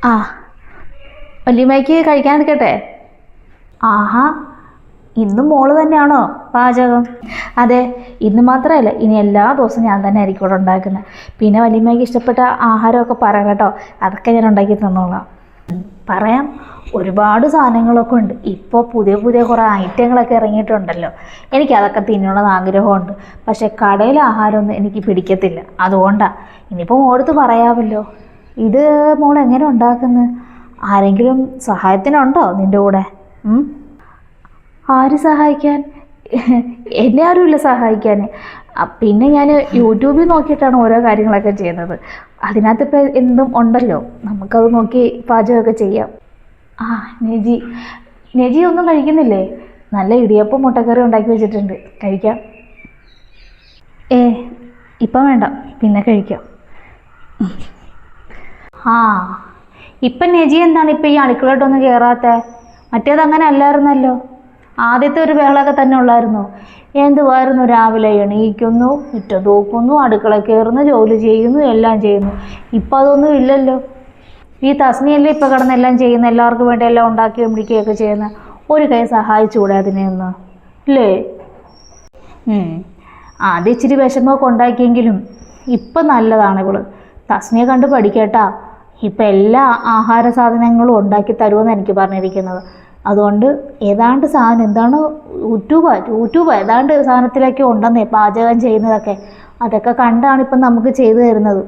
ആ, വല്യമ്മയ്ക്ക് കഴിക്കാൻ എടുക്കട്ടെ? ആഹാ, ഇന്നും മോള് തന്നെയാണോ പാചകം? അതെ, ഇന്ന് മാത്രമല്ല, ഇനി എല്ലാ ദിവസവും ഞാൻ തന്നെ ആയിരിക്കും ഇവിടെ ഉണ്ടാക്കുന്നത്. പിന്നെ വല്യമ്മയ്ക്ക് ഇഷ്ടപ്പെട്ട ആഹാരമൊക്കെ പറയാം കേട്ടോ, അതൊക്കെ ഞാൻ ഉണ്ടാക്കി തന്നോളാം. പറയാം, ഒരുപാട് സാധനങ്ങളൊക്കെ ഉണ്ട്. ഇപ്പോൾ പുതിയ പുതിയ കുറേ ഐറ്റങ്ങളൊക്കെ ഇറങ്ങിയിട്ടുണ്ടല്ലോ. എനിക്കതൊക്കെ തിന്നണമെന്ന് ആഗ്രഹമുണ്ട്. പക്ഷേ കടയിലെ ആഹാരമൊന്നും എനിക്ക് പിടിക്കത്തില്ല. അതുകൊണ്ടാണ്. ഇനിയിപ്പോൾ മോളടുത്ത് പറയാമല്ലോ. ഇത് മോൾ എങ്ങനെ ഉണ്ടാക്കുന്നത്? ആരെങ്കിലും സഹായത്തിനുണ്ടോ നിൻ്റെ കൂടെ? ആര് സഹായിക്കാൻ? എന്നെ ആരുമില്ല സഹായിക്കാൻ. പിന്നെ ഞാൻ യൂട്യൂബിൽ നോക്കിയിട്ടാണ് ഓരോ കാര്യങ്ങളൊക്കെ ചെയ്യുന്നത്. അതിനകത്ത് ഇപ്പോൾ എന്തും ഉണ്ടല്ലോ, നമുക്കത് നോക്കി പാചകമൊക്കെ ചെയ്യാം. ആ, നെജി ഒന്നും കഴിക്കുന്നില്ലേ? നല്ല ഇടിയപ്പം മുട്ടക്കറി ഉണ്ടാക്കി വെച്ചിട്ടുണ്ട്, കഴിക്കാം. ഏ, ഇപ്പം വേണ്ട, പിന്നെ കഴിക്കാം. ആ, ഇപ്പം നെജി എന്താണ് ഇപ്പം ഈ അടുക്കളയോട്ടൊന്നും കയറാത്തത്? മറ്റേതങ്ങനെ അല്ലായിരുന്നല്ലോ. ആദ്യത്തെ ഒരു ബഹളമൊക്കെ തന്നെ ഉള്ളായിരുന്നു. എന്തുവായിരുന്നു, രാവിലെ എണീക്കുന്നു, മുറ്റം തൂക്കുന്നു, അടുക്കള കയറുന്നു, ജോലി ചെയ്യുന്നു, എല്ലാം ചെയ്യുന്നു. ഇപ്പം അതൊന്നും ഇല്ലല്ലോ. ഈ തസ്നിയല്ലേ ഇപ്പം കിടന്നെല്ലാം ചെയ്യുന്ന, എല്ലാവർക്കും വേണ്ടി എല്ലാം ഉണ്ടാക്കുകയും പിടിക്കുകയൊക്കെ ചെയ്യുന്ന. ഒരു കൈ സഹായിച്ചുകൂടെ അതിനെയൊന്ന്? ഇല്ലേ? ആദ്യം ഇച്ചിരി വിഷമമൊക്കെ ഉണ്ടാക്കിയെങ്കിലും ഇപ്പം നല്ലതാണ് ഇവള്. തസ്നിയെ കണ്ട് പഠിക്കേട്ടാ. ഇപ്പം എല്ലാ ആഹാര സാധനങ്ങളും ഉണ്ടാക്കി തരുമെന്ന് എനിക്ക് പറഞ്ഞിരിക്കുന്നത്. അതുകൊണ്ട് ഏതാണ്ട് സാധനം എന്താണ്, യൂട്യൂബ് ഏതാണ്ട് സാധനത്തിലൊക്കെ ഉണ്ടെന്നേ പാചകം ചെയ്യുന്നതൊക്കെ. അതൊക്കെ കണ്ടാണ് ഇപ്പം നമുക്ക് ചെയ്തു തരുന്നത്.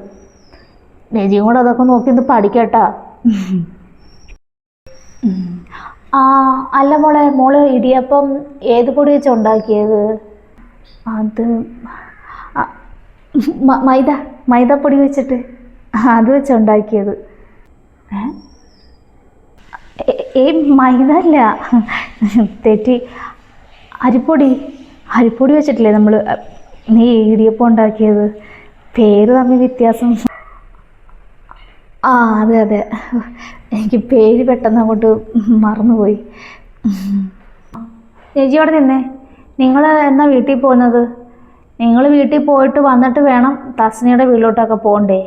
നെജിയും കൂടെ അതൊക്കെ നോക്കി ഒന്ന് പഠിക്കട്ടാ. ആ, അല്ല മോള് ഇടിയപ്പം ഏത് പൊടി വെച്ചാണ് ഉണ്ടാക്കിയത്? അത് മൈദപ്പൊടി വെച്ചിട്ട് അത് വെച്ചുണ്ടാക്കിയത്. മൈദ അല്ല, തെറ്റി. അരിപ്പൊടി വെച്ചിട്ടില്ലേ നീ ഇടിയപ്പം ഉണ്ടാക്കിയത്? പേര് തമ്മിൽ വ്യത്യാസം. ആ, അതെ, എനിക്ക് പേര് പെട്ടെന്ന് അങ്ങോട്ട് മറന്നുപോയി. ചേച്ചി അവിടെ നിന്നേ. നിങ്ങൾ എന്നാ വീട്ടിൽ പോകുന്നത്? നിങ്ങൾ വീട്ടിൽ പോയിട്ട് വന്നിട്ട് വേണം തസ്നിയുടെ വീട്ടിലോട്ടൊക്കെ പോകണ്ടേ.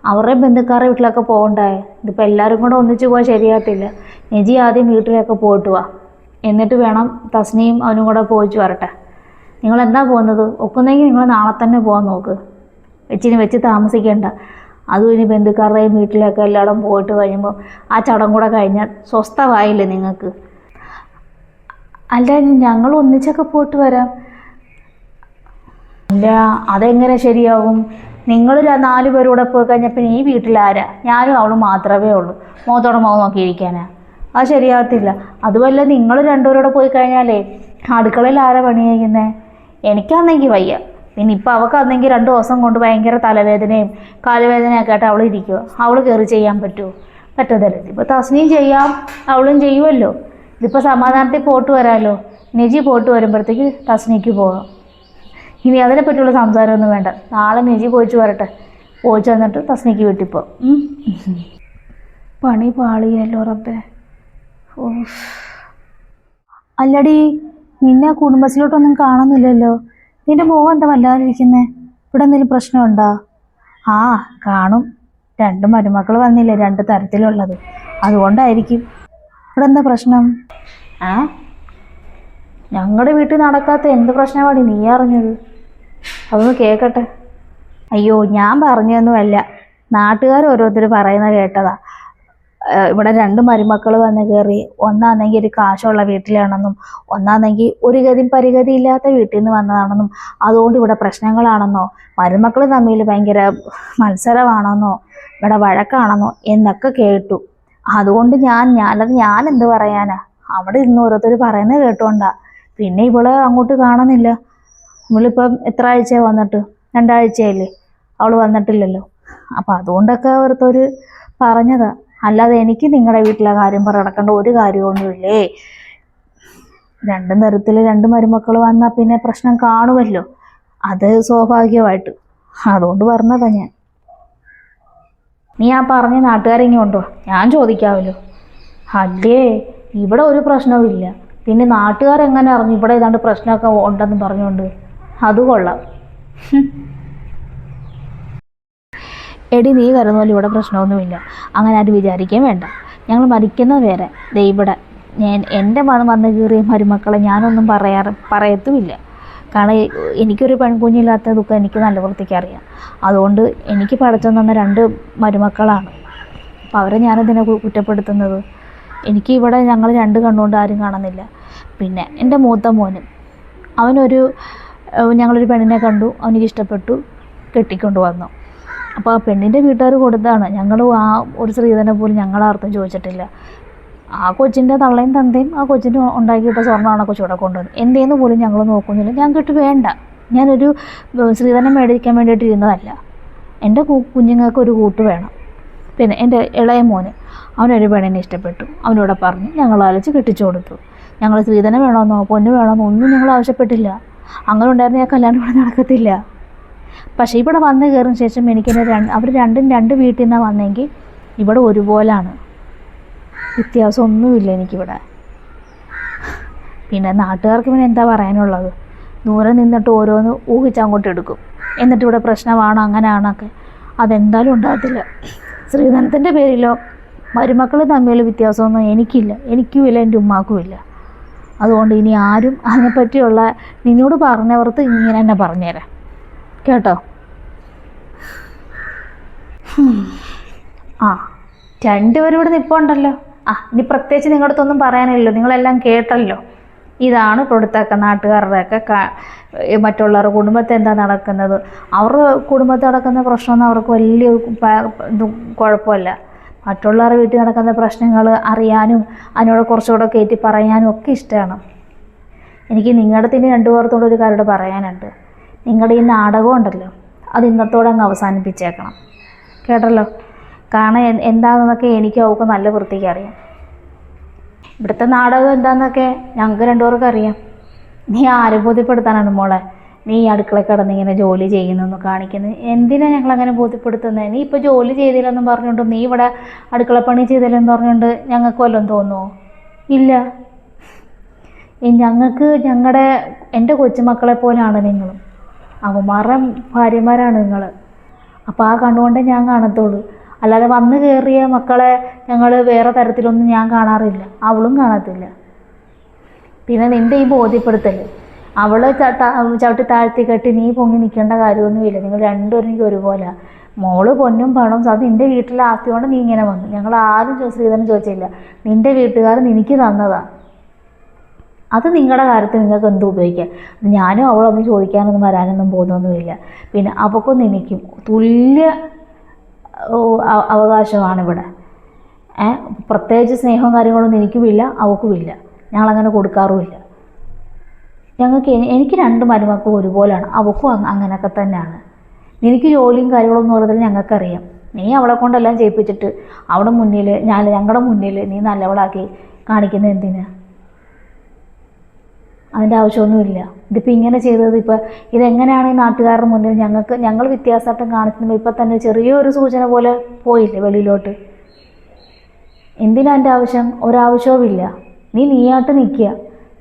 അവരുടെ ബന്ധുക്കാരുടെ വീട്ടിലൊക്കെ പോകണ്ടേ. ഇതിപ്പോൾ എല്ലാവരും കൂടെ ഒന്നിച്ച് പോകാൻ ശരിയാകത്തില്ല. നെജി ആദ്യം വീട്ടിലൊക്കെ പോയിട്ട് വാ, എന്നിട്ട് വേണം തസ്നിയും അവനും കൂടെ പോയിച്ച് വരട്ടെ. നിങ്ങൾ എന്താ പോകുന്നത്? ഒക്കുന്നെങ്കിൽ നിങ്ങൾ നാളെ തന്നെ പോകാൻ നോക്ക്. വെച്ച് താമസിക്കേണ്ട. അതും ഇനി ബന്ധുക്കാരുടെയും വീട്ടിലൊക്കെ എല്ലായിടും പോയിട്ട് കഴിയുമ്പോൾ ആ ചടങ്ങ് കൂടെ കഴിഞ്ഞാൽ സ്വസ്ഥമായില്ലേ നിങ്ങൾക്ക്? അല്ല, ഞങ്ങൾ ഒന്നിച്ചൊക്കെ പോയിട്ട് വരാം. ഇല്ല, അതെങ്ങനെ ശരിയാകും? നിങ്ങൾ 4 പേരും കൂടെ പോയി കഴിഞ്ഞാൽ പിന്നെ ഈ വീട്ടിലാരാ? ഞാനും അവളും മാത്രമേ ഉള്ളൂ. മുഖത്തോടെ മുഖം നോക്കിയിരിക്കാനാ? അത് ശരിയാകത്തില്ല. അതുമല്ല, നിങ്ങൾ 2 പേരോടെ പോയി കഴിഞ്ഞാലേ അടുക്കളയിൽ ആരാ പണി ചെയ്യുന്നത്? എനിക്കാണെങ്കിൽ വയ്യ. പിന്നെ ഇപ്പം അവൾക്കാണെങ്കിൽ 2 ദിവസം കൊണ്ട് ഭയങ്കര തലവേദനയും കാലുവേദനയൊക്കെ ആയിട്ട് അവൾ ഇരിക്കുക. അവൾ കയറി ചെയ്യാൻ പറ്റുമോ? പറ്റത്തില്ല. ഇപ്പോൾ തസ്നിയും ചെയ്യാം, അവളും ചെയ്യുമല്ലോ. ഇതിപ്പോൾ സമാധാനത്തിൽ പോയിട്ട് വരാമല്ലോ. നെജി പോയിട്ട് വരുമ്പോഴത്തേക്ക് തസ്നിക്ക് പോകാം. ഇനി അതിനെപ്പറ്റിയുള്ള സംസാരമൊന്നും വേണ്ട. നാളെ നെജി പോയിച്ച് വരട്ടെ. പോയിച്ച് വന്നിട്ട് തസ്നിക്ക് വീട്ടിൽ പോകും. പണി പാളിയല്ലോ റബ്ബേ. അല്ലടി, നിന്നെ കുടുംബശ്രീയിലോട്ടൊന്നും കാണുന്നില്ലല്ലോ. നിന്റെ മുഖം എന്താ വല്ലാതിരിക്കുന്നേ? ഇവിടെ എന്തെങ്കിലും പ്രശ്നമുണ്ടോ? ആ, കാണും. 2 മരുമക്കൾ വന്നില്ലേ, 2 തരത്തിലുള്ളത്. അതുകൊണ്ടായിരിക്കും. ഇവിടെ എന്താ പ്രശ്നം? ഞങ്ങളുടെ വീട്ടിൽ നടക്കാത്ത എന്ത് പ്രശ്നമാണ് നീ അറിഞ്ഞത്? അതൊന്ന് കേൾക്കട്ടെ. അയ്യോ, ഞാൻ പറഞ്ഞതൊന്നുമല്ല, നാട്ടുകാർ ഓരോരുത്തർ പറയുന്നത് കേട്ടതാ. ഇവിടെ 2 മരുമക്കൾ വന്ന് കയറി. ഒന്നാണെങ്കിൽ ഒരു കാശുള്ള വീട്ടിലാണെന്നും, ഒന്നാണെങ്കിൽ ഒരു ഗതിയും പരിഗതി ഇല്ലാത്ത വീട്ടിൽ നിന്ന് വന്നതാണെന്നും, അതുകൊണ്ട് ഇവിടെ പ്രശ്നങ്ങളാണെന്നോ, മരുമക്കൾ തമ്മിൽ ഭയങ്കര മത്സരമാണെന്നോ, ഇവിടെ വഴക്കാണെന്നോ എന്നൊക്കെ കേട്ടു. അതുകൊണ്ട് ഞാൻ എന്ത് പറയാനാ? അവിടെ ഇന്ന് ഓരോരുത്തർ പറയുന്നത് കേട്ടോണ്ടാ. പിന്നെ ഇവളെ അങ്ങോട്ട് കാണുന്നില്ല. ഇവളിപ്പം എത്ര ആഴ്ചയാണ് വന്നിട്ട്? 2 ആഴ്ചയല്ലേ അവൾ വന്നിട്ടില്ലല്ലോ. അപ്പം അതുകൊണ്ടൊക്കെ ഓരോരുത്തർ പറഞ്ഞതാ. അല്ലാതെ എനിക്ക് നിങ്ങളുടെ വീട്ടിലെ കാര്യം നടക്കേണ്ട ഒരു കാര്യമൊന്നുമില്ലേ. 2 തരത്തിൽ 2 മരുമക്കൾ വന്നാൽ പിന്നെ പ്രശ്നം കാണുമല്ലോ. അത് സ്വാഭാവികമായിട്ട്. അതുകൊണ്ട് പറഞ്ഞതാ ഞാൻ. നീ ആ പറഞ്ഞ നാട്ടുകാരെങ്കിലും ഉണ്ടോ? ഞാൻ ചോദിക്കാമല്ലോ. അല്ലേ, ഇവിടെ ഒരു പ്രശ്നവും ഇല്ല. പിന്നെ നാട്ടുകാരെങ്ങനെ അറിഞ്ഞു ഇവിടെ ഏതാണ്ട് പ്രശ്നമൊക്കെ ഉണ്ടെന്ന് പറഞ്ഞുകൊണ്ട്? അത് കൊള്ളാം. എടി നീ കരുതുന്ന പോലെ ഇവിടെ പ്രശ്നമൊന്നുമില്ല, അങ്ങനെ ആരും വിചാരിക്കുകയും വേണ്ട. ഞങ്ങൾ മരിക്കുന്നത് വേറെ. ദേ ഇവിടെ എൻ്റെ വന്ന് കീറിയ മരുമക്കളെ ഞാനൊന്നും പറയത്തുമില്ല. കാരണം എനിക്കൊരു പെൺകുഞ്ഞില്ലാത്ത ദുഃഖം എനിക്ക് നല്ല വൃത്തിക്ക് അറിയാം. അതുകൊണ്ട് എനിക്ക് പടച്ചു തന്ന 2 മരുമക്കളാണ്. അപ്പോൾ അവരെ ഞാനെന്തിനാ കുറ്റപ്പെടുത്തുന്നത്? എനിക്ക് ഇവിടെ ഞങ്ങൾ 2 കണ്ണുകൊണ്ട് ആരും കാണുന്നില്ല. പിന്നെ എൻ്റെ മൂത്ത മോന്, ഞങ്ങളൊരു പെണ്ണിനെ കണ്ടു, അവനിക്ക് ഇഷ്ടപ്പെട്ടു, കെട്ടിക്കൊണ്ട് വന്നു. അപ്പോൾ ആ പെണ്ണിൻ്റെ വീട്ടുകാർ കൊടുത്തതാണ്. ഞങ്ങൾ ആ ഒരു സ്ത്രീധനം പോലും ഞങ്ങളാർത്തും ചോദിച്ചിട്ടില്ല. ആ കൊച്ചിൻ്റെ തള്ളയും തന്തയും ആ കൊച്ചിന് ഉണ്ടാക്കിയിട്ട സ്വർണ്ണമാണ് കൊച്ചു ഇവിടെ കൊണ്ടുവന്നത്. എന്തേന്ന് പോലും ഞങ്ങൾ നോക്കുന്നില്ല. ഞങ്ങൾക്കിട്ട് വേണ്ട. ഞാനൊരു സ്ത്രീധനം മേടിക്കാൻ വേണ്ടിയിട്ട് ഇരുന്നതല്ല. എൻ്റെ കുഞ്ഞുങ്ങൾക്ക് ഒരു കൂട്ട് വേണം. പിന്നെ എൻ്റെ ഇളയ മോന്, അവനൊരു പെണ്ണിനെ ഇഷ്ടപ്പെട്ടു, അവനോട് പറഞ്ഞു, ഞങ്ങൾ ആലോചിച്ച് കെട്ടിച്ചു കൊടുത്തു. ഞങ്ങൾ സ്ത്രീധനം വേണമെന്നോ പൊന്ന് വേണമെന്നോ ഒന്നും ഞങ്ങൾ ആവശ്യപ്പെട്ടില്ല. അങ്ങനെ ഉണ്ടായിരുന്ന ഞാൻ കല്യാണം ഇവിടെ നടക്കത്തില്ല. പക്ഷേ ഇവിടെ വന്ന് കയറിയ ശേഷം അവർ രണ്ടും 2 വീട്ടിൽ നിന്നാണ് വന്നെങ്കിൽ ഇവിടെ ഒരുപോലാണ്. വ്യത്യാസമൊന്നുമില്ല എനിക്കിവിടെ. പിന്നെ നാട്ടുകാർക്ക് പിന്നെ എന്താ പറയാനുള്ളത്? ദൂരെ നിന്നിട്ട് ഓരോന്ന് ഊഹിച്ചങ്ങോട്ട് എടുക്കും. എന്നിട്ട് ഇവിടെ പ്രശ്നമാണോ അങ്ങനെയാണൊക്കെ. അതെന്തായാലും ഉണ്ടാകത്തില്ല. സ്ത്രീധനത്തിൻ്റെ പേരിലോ മരുമക്കൾ തമ്മിലുള്ള വ്യത്യാസമൊന്നും എനിക്കില്ല, എനിക്കുമില്ല, എൻ്റെ ഉമ്മാക്കുമില്ല. അതുകൊണ്ട് ഇനി ആരും അതിനെപ്പറ്റിയുള്ള നിന്നോട് പറഞ്ഞവർക്ക് ഇങ്ങനെ തന്നെ പറഞ്ഞുതരാം കേട്ടോ. ആ 2 പേരും ഇവിടെ നിൽപ്പുണ്ടല്ലോ. ഇനി പ്രത്യേകിച്ച് നിങ്ങളുടെ അടുത്തൊന്നും പറയാനില്ലല്ലോ, നിങ്ങളെല്ലാം കേട്ടല്ലോ. ഇതാണ് ഇവിടുത്തെ നാട്ടുകാരുടെയൊക്കെ മറ്റുള്ളവരുടെ കുടുംബത്തെ എന്താ നടക്കുന്നത്. അവരുടെ കുടുംബത്തിൽ നടക്കുന്ന പ്രശ്നമൊന്നും അവർക്ക് വലിയ കുഴപ്പമില്ല. മറ്റുള്ളവരുടെ വീട്ടിൽ നടക്കുന്ന പ്രശ്നങ്ങൾ അറിയാനും അതിനോട് കുറച്ചുകൂടെ കയറ്റി പറയാനും ഒക്കെ ഇഷ്ടമാണ്. എനിക്ക് നിങ്ങളുടെ തന്നെ 2 പേർത്തോടെ ഒരു കാര്യം പറയാനുണ്ട്. നിങ്ങളുടെ ഈ നാടകം ഉണ്ടല്ലോ, അത് ഇന്നത്തോടെ അങ്ങ് അവസാനിപ്പിച്ചേക്കണം കേട്ടല്ലോ. കാരണം എന്താണെന്നൊക്കെ എനിക്ക് അവൾക്ക് നല്ല വൃത്തിക്ക് അറിയാം. ഇവിടുത്തെ നാടകം എന്താണെന്നൊക്കെ ഞങ്ങൾക്ക് 2 പേർക്കും അറിയാം. നീ ആരെ ബോധ്യപ്പെടുത്താനാണ് മോളെ നീ ഈ അടുക്കള കിടന്നിങ്ങനെ ജോലി ചെയ്യുന്നെന്ന് കാണിക്കുന്നത്? എന്തിനാണ് ഞങ്ങളങ്ങനെ ബോധ്യപ്പെടുത്തുന്നത്? നീ ഇപ്പോൾ ജോലി ചെയ്തില്ലെന്നും പറഞ്ഞുകൊണ്ട്, നീ ഇവിടെ അടുക്കളപ്പണി ചെയ്തില്ലെന്ന് പറഞ്ഞുകൊണ്ട് ഞങ്ങൾക്ക് വല്ലതും തോന്നുമോ? ഇല്ല. ഞങ്ങൾക്ക് എൻ്റെ കൊച്ചുമക്കളെ പോലെയാണ് നിങ്ങളും. അവന്മാരുടെ ഭാര്യമാരാണ് നിങ്ങൾ. അപ്പോൾ ആ കണ്ടുകൊണ്ടേ ഞാൻ കാണത്തുള്ളൂ. അല്ലാതെ വന്ന് കയറിയ മക്കളെ ഞങ്ങൾ വേറെ തരത്തിലൊന്നും ഞാൻ കാണാറില്ല, അവളും കാണത്തില്ല. പിന്നെ നിൻ്റെ ഈ ബോധ്യപ്പെടുത്തൽ, അവളെ ചവിട്ടി താഴ്ത്തി കെട്ടി നീ പൊങ്ങി നിൽക്കേണ്ട കാര്യമൊന്നുമില്ല. നിങ്ങൾ 2 പേരും എനിക്ക് ഒരുപോലെ. മോള് പൊന്നും പണവും അത് നിൻ്റെ വീട്ടിലെ ആസ്തി കൊണ്ട് നീ ഇങ്ങനെ വന്നു. ഞങ്ങൾ ആരും സ്ത്രീധനം ചോദിച്ചില്ല. നിൻ്റെ വീട്ടുകാർ നിനക്ക് തന്നതാണ്. അത് നിങ്ങളുടെ കാര്യത്തിൽ നിങ്ങൾക്ക് എന്തും ഉപയോഗിക്കാം. ഞാനും അവളൊന്നും ചോദിക്കാനൊന്നും വരാനൊന്നും പോകുന്നൊന്നുമില്ല. പിന്നെ അവൾക്കും നിനക്കും തുല്യ അവകാശമാണിവിടെ. പ്രത്യേകിച്ച് സ്നേഹവും കാര്യങ്ങളൊന്നും എനിക്കുമില്ല, അവൾക്കുമില്ല. ഞങ്ങളങ്ങനെ കൊടുക്കാറുമില്ല. എനിക്ക് 2 മരുമക്കളും ഒരുപോലെയാണ്. അവൾക്കും അങ്ങനെയൊക്കെ തന്നെയാണ്. നിനക്ക് ജോലിയും കാര്യങ്ങളൊന്നും പറയുന്നത് ഞങ്ങൾക്കറിയാം. നീ അവളെ കൊണ്ടെല്ലാം ചെയ്യിപ്പിച്ചിട്ട് ഞങ്ങളുടെ മുന്നിൽ നീ നല്ലവളാക്കി കാണിക്കുന്നത് എന്തിനാ? അതിൻ്റെ ആവശ്യമൊന്നുമില്ല. ഇതിപ്പോൾ ഇങ്ങനെ ചെയ്തത് ഇതെങ്ങനെയാണ് ഈ നാട്ടുകാരുടെ മുന്നിൽ ഞങ്ങൾ വ്യത്യാസമായിട്ടും കാണിക്കുന്നത്? ഇപ്പം തന്നെ ചെറിയൊരു സൂചന പോലെ പോയില്ലേ വെളിയിലോട്ട്. എന്തിനാ എൻ്റെ ആവശ്യം? ഒരാവശ്യവുമില്ല. നീയായിട്ട് നിൽക്കുക,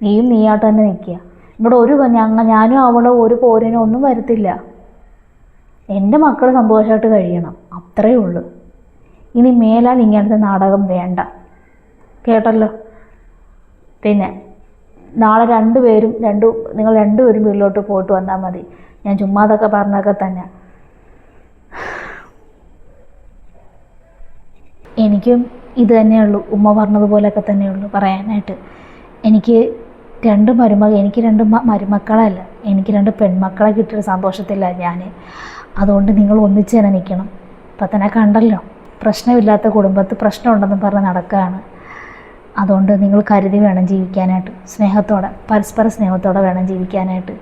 നീയും നീയായിട്ട് തന്നെ നിൽക്കുക. ഇവിടെ ഞാനും അവളോ ഒരു പോരിനോ ഒന്നും വരുത്തില്ല. എൻ്റെ മക്കൾ സന്തോഷമായിട്ട് കഴിയണം, അത്രയേ ഉള്ളൂ. ഇനി മേലാൽ ഇങ്ങനത്തെ നാടകം വേണ്ട കേട്ടല്ലോ. പിന്നെ നാളെ നിങ്ങൾ 2 പേരും വീട്ടിലോട്ട് പോയിട്ട് വന്നാൽ മതി. ഞാൻ ചുമ്മാതൊക്കെ പറഞ്ഞൊക്കെ തന്നെ. എനിക്കും ഇത് തന്നെയുള്ളൂ, ഉമ്മ പറഞ്ഞതുപോലെയൊക്കെ തന്നെയുള്ളൂ പറയാനായിട്ട്. എനിക്ക് 2 മരുമക്കളല്ല, എനിക്ക് 2 പെൺമക്കളെ കിട്ടിയ സന്തോഷത്തില്ല ഞാൻ. അതുകൊണ്ട് നിങ്ങൾ ഒന്നിച്ച് തന്നെ നിൽക്കണം. ഇപ്പം തന്നെ കണ്ടല്ലോ, പ്രശ്നമില്ലാത്ത കുടുംബത്തിൽ പ്രശ്നമുണ്ടെന്ന് പറഞ്ഞ് നടക്കുകയാണ്. അതുകൊണ്ട് നിങ്ങൾ കരുതി വേണം ജീവിക്കാനായിട്ട്. പരസ്പര സ്നേഹത്തോടെ വേണം ജീവിക്കാനായിട്ട്.